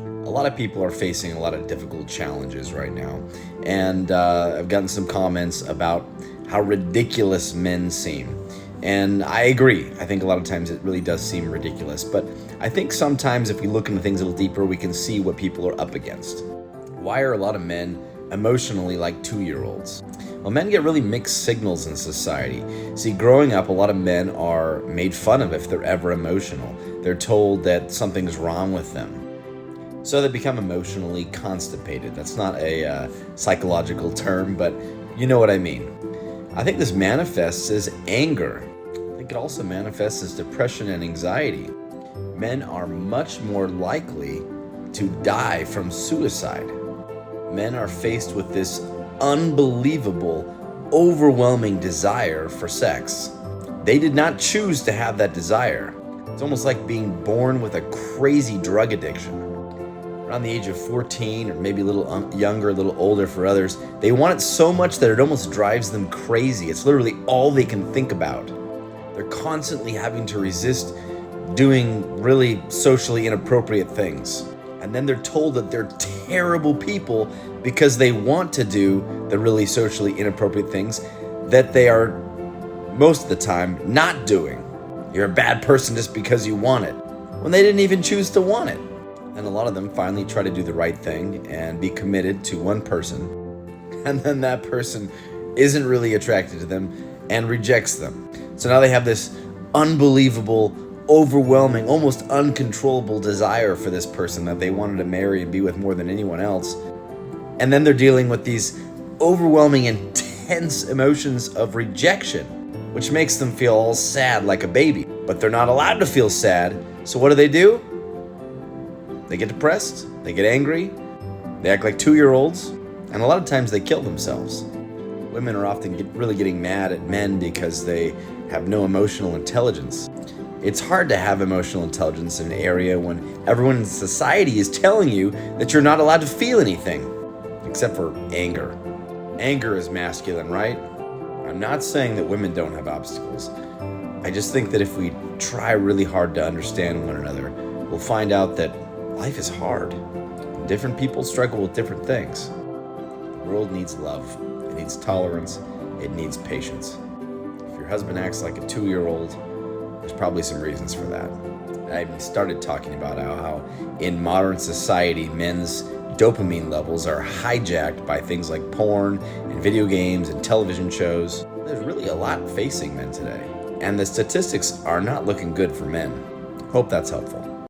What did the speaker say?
A lot of people are facing a lot of difficult challenges right now, and I've gotten some comments about how ridiculous men seem. And I agree. I think a lot of times it really does seem ridiculous, but I think sometimes if we look into things a little deeper, we can see what people are up against. Why are a lot of men emotionally like 2-year-olds? Well, men get really mixed signals in society. See, growing up, a lot of men are made fun of if they're ever emotional. They're told that something's wrong with them. So they become emotionally constipated. That's not a psychological term, but you know what I mean. I think this manifests as anger. I think it also manifests as depression and anxiety. Men are much more likely to die from suicide. Men are faced with this unbelievable, overwhelming desire for sex. They did not choose to have that desire. It's almost like being born with a crazy drug addiction. Around the age of 14, or maybe a little younger, a little older for others, they want it so much that it almost drives them crazy. It's literally all they can think about. They're constantly having to resist doing really socially inappropriate things. And then they're told that they're terrible people because they want to do the really socially inappropriate things that they are, most of the time, not doing. You're a bad person just because you want it, when they didn't even choose to want it. And a lot of them finally try to do the right thing and be committed to one person. And then that person isn't really attracted to them and rejects them. So now they have this unbelievable, overwhelming, almost uncontrollable desire for this person that they wanted to marry and be with more than anyone else. And then they're dealing with these overwhelming, intense emotions of rejection, which makes them feel all sad like a baby. But they're not allowed to feel sad. So what do? They get depressed, they get angry, they act like 2-year-olds, and a lot of times they kill themselves. Women are often really getting mad at men because they have no emotional intelligence. It's hard to have emotional intelligence in an area when everyone in society is telling you that you're not allowed to feel anything, except for anger. Anger is masculine, right? I'm not saying that women don't have obstacles. I just think that if we try really hard to understand one another, we'll find out that life is hard. Different people struggle with different things. The world needs love. It needs tolerance. It needs patience. If your husband acts like a 2-year-old, there's probably some reasons for that. I even started talking about how in modern society, men's dopamine levels are hijacked by things like porn and video games and television shows. There's really a lot facing men today. And the statistics are not looking good for men. Hope that's helpful.